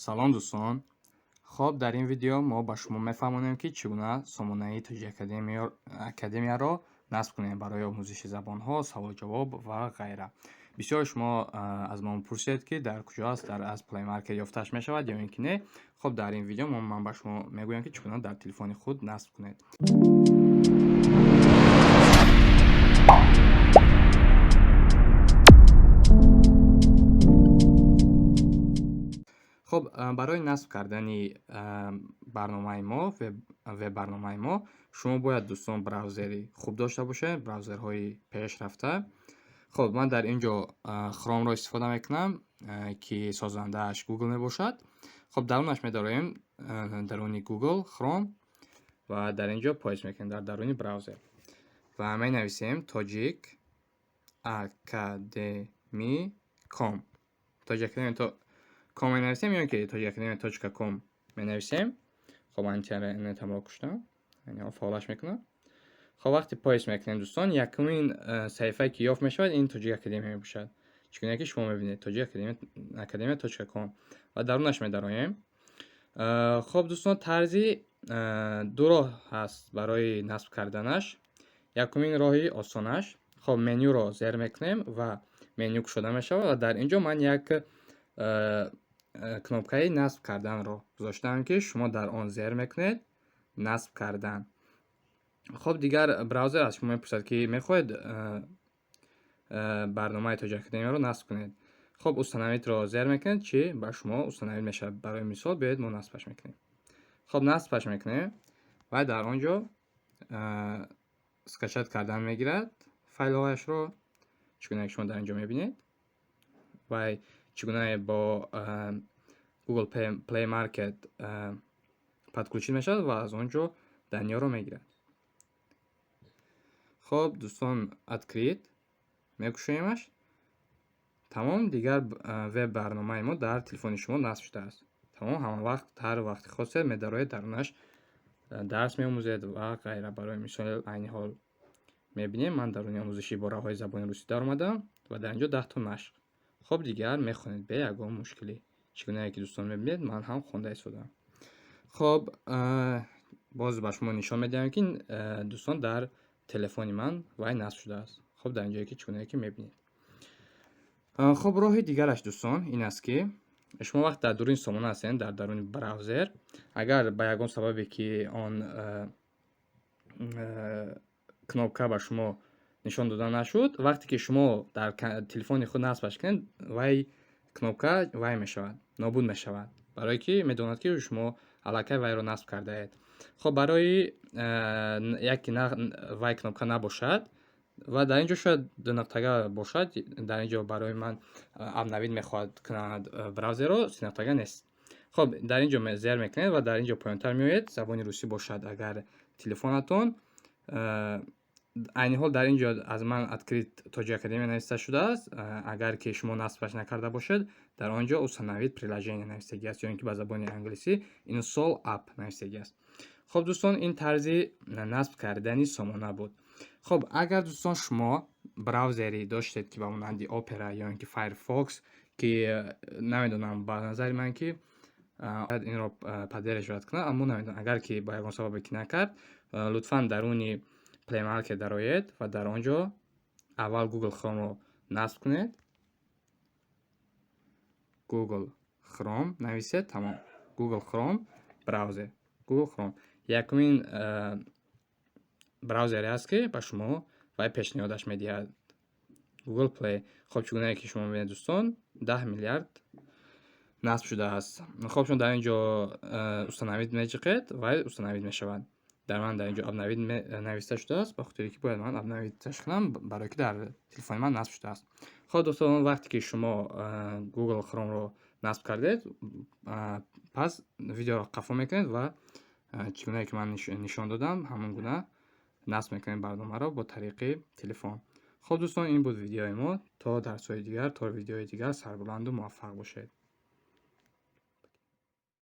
салом дӯстон. Хоб дар ин видео мо ба шумо мефаҳмонем ки чӣ гуна сомонаи Тоҷик академияро насб кунем барои омӯзиши забонҳо, саволҷавоб ва ғайра. Бисёри шумо аз мо мепурсед ки дар куҷо аст, аз Play Market ёфташ мешавад ё ин ки не. Хоб дар ин видео ман ба шумо мегӯям ки чӣ гуна дар телефони худ насб кунед. خب برای نصب کردن برنامه ما وب برنامه ما شما باید دوستان براوزری خوب داشته باشید، براوزرهای پیشرفته. خب من در اینجا کروم را استفاده میکنم که سازنده‌اش گوگل میباشد. خب درونش می‌داریم درونی گوگل کروم و در اینجا پایش میکنیم در درونی براوزر و می نویسیم Tajik Academy.com. Tajik Academy کام می نویسیم یا که tajikacademy.com می نویسیم. خب من اینترنت هم را کشتم، یعنی فعالش میکنم. خب وقتی پایش میکنیم دوستان یکمین صفحه که یافت میشود این Tajik Academy می باشد. چون که شما میبینید Tajik Academy.com و درونش میداریم. خب دوستان طرزی دو راه هست برای نصب کردنش. یکمین راهی آسانش. خب منیو را زیر میکنیم و منیو گشوده میشود و در اینجا من یک кнопкаи насб карданро гузоштам ки шумо дар он зер мекунед насб кардан. хоб дигар браузер аз шумо мепурсад ки мехоҳед барномаи Tajik Academy-ро насб кунед. хоб установидро зер мекунед чи ба шумо установид мешавад. барои мисол биёед мо насбаш мекунем. хоб насбаш мекунем ва дар он ҷо скачат кардан мегирад файлҳояшро. чӣ гуна ки шумо дар ин ҷо мебинед вай чӣ гуна бо Google Play Market подключид мешавад ва аз он ҷо даниёро мегирад. хоб дӯстон открит мекушоемаш. тамом, дигар веб барномаи мо дар телефони шумо насб шудааст. тамом, ҳама вақт ҳар вақти хостед медароед дарунаш дарс меомӯзед ва ғайра. барои мисол айни ҳол мебинем ман даруни омӯзиши бораҳои забони русӣ даромадам ва дар ин ҷо 10 то машқ. хоб дигар мехонед бе ягон мушкилӣ. чӣ гуна ки дӯстон мебинед ман ҳам хонда истодам. хоб боз ба шумо нишон медиҳам ки дӯстон дар телефони ман вай насб шудааст. хоб дар ин ҷое ки чӣ гуна ки мебинед. хоб роҳи дигараш дӯстон ин аст ки шумо вақт дар дуруни сомона ҳастед дар даруни браузер, агар ба ягон сабабе ки он кнопка ба шумо нишон дода нашуд, вақте ки шумо дар телефони худ насбаш кунед вай кнопка вай мешавад, нобуд мешавад, барое ки медонад ки шумо аллакай вайро насб кардаед. хоб барои яке вай кнопка набошад ва дар ин ҷо шояд ду нуқтага бошад, дар ин ҷо барои ман абнавид мехоҳад кунад браузерро, се нуқтага нест. хоб дар ин ҷо зер мекунед ва дар ин ҷо поёнтар меоед забони русӣ бошад агар телефонатон. айни ҳол дар ин ҷо аз ман открит Tajik Academy нависта шудааст. агар ки шумо насбаш накарда бошед дар он ҷо установид приложение навистагиаст ё ин ки ба забони англисӣ install app навистагиаст. хоб дӯстон ин тарзи насб кардани сомона буд. хоб агар дӯстон шумо браузери доштед ки ба монанди Opera ё ин ки Firefox ки намедонам ба назари ман ки инро поддерживад кунад, аммо намедонам. агар ки ба ягон сабабе ки накард лутфан даруни Play Market дароед ва дар он ҷо аввал Google Chrome-ро насб кунед. Google Chrome нависед. тамом. Google Chrome браузер. Google Chrome якумин браузере аст ки ба шумо вай пешниҳодаш медиҳад. Google Play. хоб чӣ гуна ки шумо мебинед дӯстон 10 миллиард насб шудааст. хоб шумо дар ин ҷо установид мечиқед вай установид мешавад. дар ман дар ин ҷо абнавид нависта шудааст, ба хотире ки бояд ман абнавидаш кунам, барое ки дар телефони ман насб шудааст. хоб дӯстон вақте ки шумо Google Chrome-ро насб кардед, пас видеоро қафо мекунед ва чӣ гуна ки ман нишон додам ҳамон гуна насб мекунед барномаро бо тариқи телефон. хоб дӯстон ин буд видеои мо. то дарсҳои дигар, то видеои дигар сарбуланду муваффақ бошед.